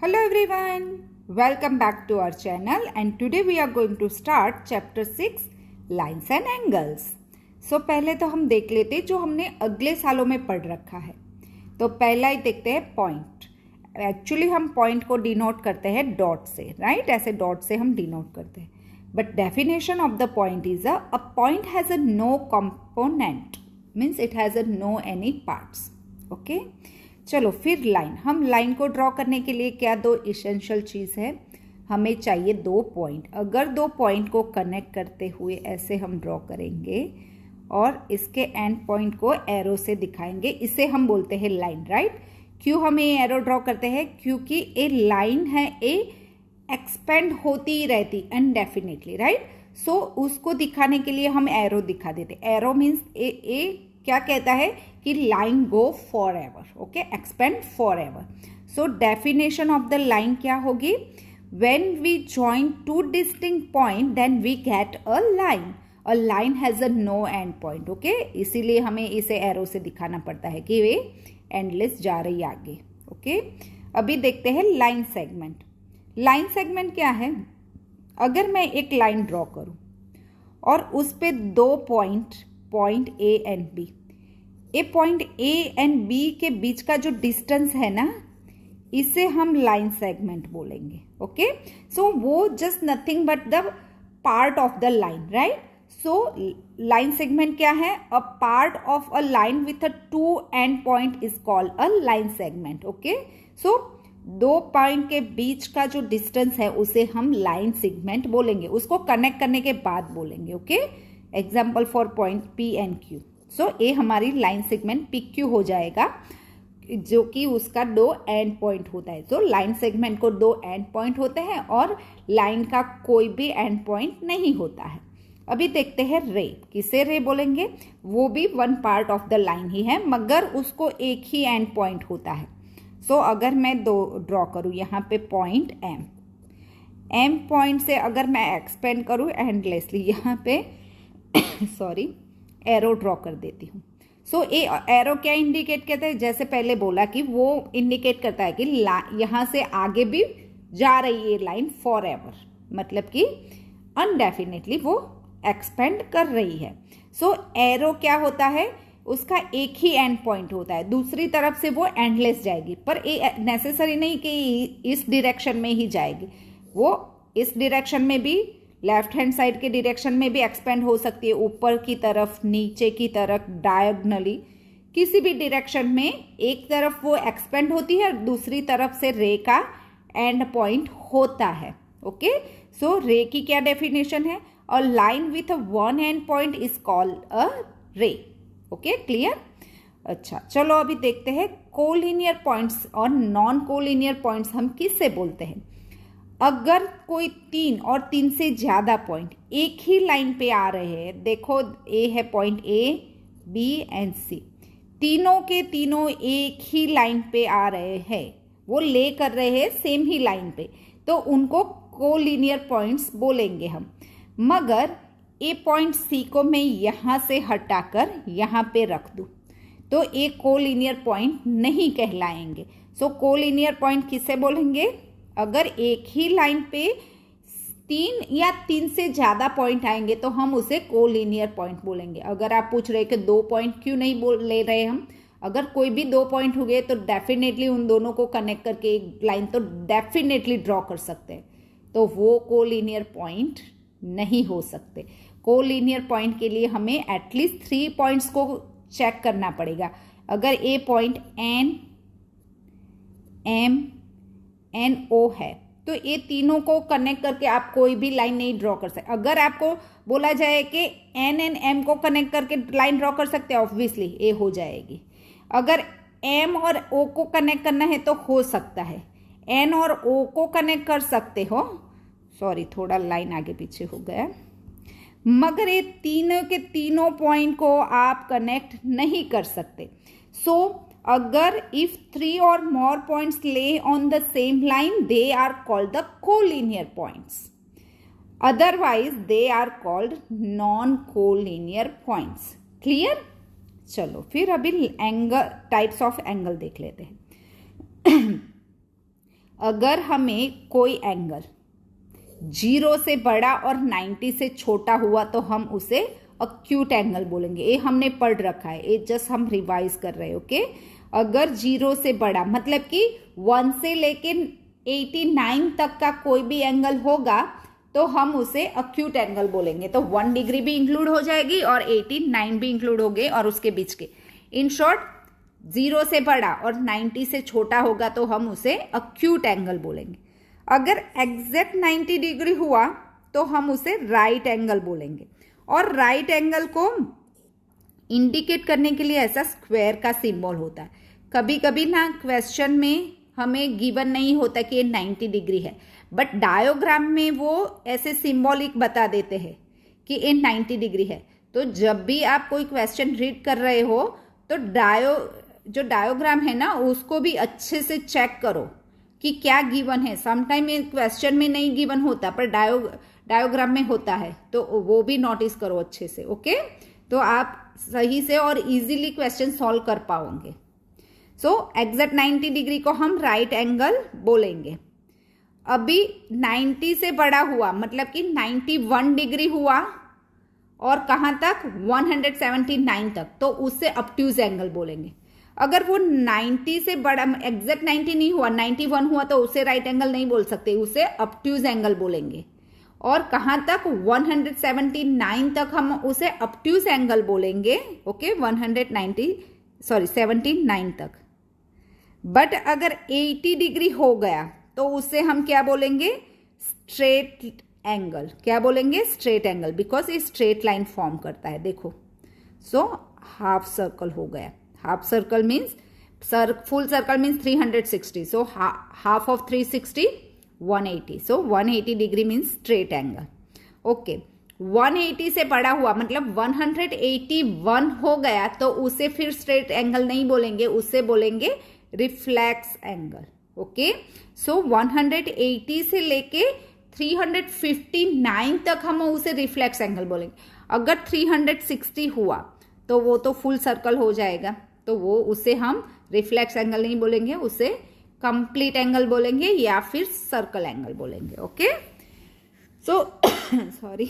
Hello everyone, welcome back to our channel and today we are going to start chapter 6 lines and angles. So पहले तो हम देख लेते जो हमने अगले सालों में पढ़ रखा है। तो पहला ही देखते हैं पॉइंट। एक्चुअली हम पॉइंट को डिनोट करते हैं डॉट से, राइट? ऐसे डॉट से हम डिनोट करते हैं। But definition of the point is a point has a no component, means it has a no any parts. Okay, चलो फिर लाइन। हम लाइन को ड्रॉ करने के लिए क्या दो इसेंशियल चीज़ है, हमें चाहिए दो पॉइंट। अगर दो पॉइंट को कनेक्ट करते हुए ऐसे हम ड्रॉ करेंगे और इसके एंड पॉइंट को एरो से दिखाएंगे, इसे हम बोलते हैं लाइन, राइट? क्यों हम ये एरो ड्रॉ करते हैं? क्योंकि ए लाइन है, ए एक्सपेंड होती ही रहती इनडेफिनेटली, राइट? सो उसको दिखाने के लिए हम एरो दिखा देते। एरो मीन्स ए क्या कहता है कि line go forever, okay, expand forever. So definition of the line क्या होगी? When we join two distinct point then we get a line. A line has a no end point, okay. इसीलिए हमें इसे arrow से दिखाना पड़ता है कि वे एंडलेस जा रही आगे, ओके। अभी देखते हैं लाइन सेगमेंट। लाइन सेगमेंट क्या है? अगर मैं एक लाइन ड्रॉ करूं और उस पे दो point A and B, point A and B के बीच का जो डिस्टेंस है ना, इसे हम लाइन सेगमेंट बोलेंगे, ओके। सो वो just nothing but the part of the line, right? So line segment क्या है? A part of a line with a two end point is called a line segment, okay. So दो पॉइंट के बीच का जो distance है उसे हम लाइन सेगमेंट बोलेंगे, उसको कनेक्ट करने के बाद बोलेंगे, okay. Example for point P and Q. So a हमारी लाइन सेगमेंट पी क्यू हो जाएगा, जो कि उसका दो एंड पॉइंट होता है। तो लाइन सेगमेंट को दो एंड पॉइंट होते हैं और लाइन का कोई भी एंड पॉइंट नहीं होता है। अभी देखते हैं रे। किसे रे बोलेंगे? वो भी one part of the line ही है, मगर उसको एक ही एंड पॉइंट होता है। सो अगर मैं दो ड्रॉ करूं यहाँ पे पॉइंट एम पॉइंट से अगर मैं एक्सपेंड करूं एंडलेसली, यहाँ पे सॉरी एरो ड्रॉ कर देती हूँ। सो एरो क्या इंडिकेट करता है? जैसे पहले बोला कि वो इंडिकेट करता है कि यहाँ से आगे भी जा रही है लाइन फॉर एवर, मतलब कि अनडेफिनेटली वो एक्सपेंड कर रही है। सो एरो क्या होता है? उसका एक ही एंड पॉइंट होता है, दूसरी तरफ से वो एंडलेस जाएगी, पर नेसेसरी नहीं कि इस डायरेक्शन में ही जाएगी। वो इस डायरेक्शन में भी, लेफ्ट हैंड साइड के डायरेक्शन में भी एक्सपेंड हो सकती है, ऊपर की तरफ, नीचे की तरफ, डायगोनली, किसी भी डायरेक्शन में एक तरफ वो एक्सपेंड होती है और दूसरी तरफ से रे का एंड पॉइंट होता है, ओके। सो रे की क्या डेफिनेशन है? अ line with one and point is called अ रे, ओके, क्लियर? अच्छा, चलो अभी देखते हैं कोलिनियर पॉइंट्स और नॉन कोलिनियर पॉइंट्स हम किससे बोलते हैं। अगर कोई तीन और तीन से ज्यादा पॉइंट एक ही लाइन पे आ रहे हैं, देखो ए है पॉइंट ए, बी एंड सी, तीनों के तीनों एक ही लाइन पे आ रहे हैं, वो ले कर रहे हैं सेम ही लाइन पे, तो उनको कोलिनियर पॉइंट्स बोलेंगे हम। मगर ए पॉइंट सी को मैं यहां से हटाकर यहां पे रख दूं तो ए कोलिनियर पॉइंट नहीं कहलाएंगे। सो कोलिनियर पॉइंट किसे बोलेंगे? अगर एक ही लाइन पे तीन या तीन से ज्यादा पॉइंट आएंगे तो हम उसे कोलिनियर पॉइंट बोलेंगे। अगर आप पूछ रहे कि दो पॉइंट क्यों नहीं बोल ले रहे हम, अगर कोई भी दो पॉइंट हो गए तो डेफिनेटली उन दोनों को कनेक्ट करके एक लाइन तो डेफिनेटली ड्रॉ कर सकते हैं, तो वो कोलिनियर पॉइंट नहीं हो सकते। कोलिनियर पॉइंट के लिए हमें एटलीस्ट 3 पॉइंट्स को चेक करना पड़ेगा। अगर ए पॉइंट एन, एम, एन, ओ है तो ये तीनों को कनेक्ट करके आप कोई भी लाइन नहीं ड्रॉ कर सकते। अगर आपको बोला जाए कि एन एंड एम को कनेक्ट करके लाइन ड्रॉ कर सकते हैं, ऑब्वियसली ए हो जाएगी। अगर एम और ओ को कनेक्ट करना है तो हो सकता है, एन और ओ को कनेक्ट कर सकते हो, सॉरी थोड़ा लाइन आगे पीछे हो गया, मगर ये तीनों के तीनों पॉइंट को आप कनेक्ट नहीं कर सकते। सो अगर if 3 or more points lay on the same line, they are called the collinear points. Otherwise, they are called non-collinear points. Clear? चलो फिर अभी एंगल, टाइप्स ऑफ एंगल देख लेते हैं। अगर हमें कोई एंगल 0 से बड़ा और 90 से छोटा हुआ तो हम उसे अक्यूट एंगल बोलेंगे। ये हमने पढ़ रखा है, ये जस्ट हम रिवाइज कर रहे हैं। ओके, अगर 0 से बड़ा मतलब कि 1 से लेके 89 तक का कोई भी एंगल होगा तो हम उसे अक्यूट एंगल बोलेंगे। तो 1 डिग्री भी इंक्लूड हो जाएगी और 89 भी इंक्लूड हो गए और उसके बीच के। इन शॉर्ट 0 से बड़ा और 90 से छोटा होगा तो हम उसे अक्यूट एंगल बोलेंगे। अगर एग्जैक्ट 90 डिग्री हुआ तो हम उसे राइट एंगल बोलेंगे। और राइट एंगल को इंडिकेट करने के लिए ऐसा स्क्वायर का सिंबल होता है। कभी कभी ना क्वेश्चन में हमें गिवन नहीं होता कि ये 90 डिग्री है, बट डायोग्राम में वो ऐसे सिंबॉलिक बता देते हैं कि ये 90 डिग्री है। तो जब भी आप कोई क्वेश्चन रीड कर रहे हो तो जो डायोग्राम है ना उसको भी अच्छे से चेक करो कि क्या गिवन है। समटाइम ये क्वेश्चन में नहीं गिवन होता पर डायोग्राम में होता है, तो वो भी नोटिस करो अच्छे से। ओके, तो आप सही से और इजीली क्वेश्चन सॉल्व कर पाओगे। सो एग्जैक्ट 90 डिग्री को हम राइट एंगल बोलेंगे। अभी 90 से बड़ा हुआ मतलब कि 91 डिग्री हुआ और कहाँ तक 179 तक, तो उससे ऑब्ट्यूज एंगल बोलेंगे। अगर वो 90 से बड़ा एग्जैक्ट 90 नहीं हुआ, 91 हुआ तो उसे राइट एंगल नहीं बोल सकते, उसे ऑब्ट्यूज एंगल बोलेंगे। और कहाँ तक 179 तक हम उसे ऑब्ट्यूज एंगल बोलेंगे। ओके, 79 तक। बट अगर 80 डिग्री हो गया तो उससे हम क्या बोलेंगे, स्ट्रेट एंगल। क्या बोलेंगे, स्ट्रेट एंगल, बिकॉज ये स्ट्रेट लाइन फॉर्म करता है। देखो, सो हाफ सर्कल हो गया। Half circle means full circle means 360, so half of 360 180, so 180 degree means straight angle. Okay, 180 से बड़ा हुआ मतलब 181 हो गया तो उसे फिर स्ट्रेट एंगल नहीं बोलेंगे, उससे बोलेंगे रिफ्लेक्स एंगल। ओके, सो 180 से लेके 359 तक हम उसे रिफ्लेक्स एंगल बोलेंगे। अगर 360 हुआ तो वो तो फुल सर्कल हो जाएगा, तो वो उसे हम रिफ्लेक्स एंगल नहीं बोलेंगे, उसे कंप्लीट एंगल बोलेंगे या फिर सर्कल एंगल बोलेंगे। Okay, so sorry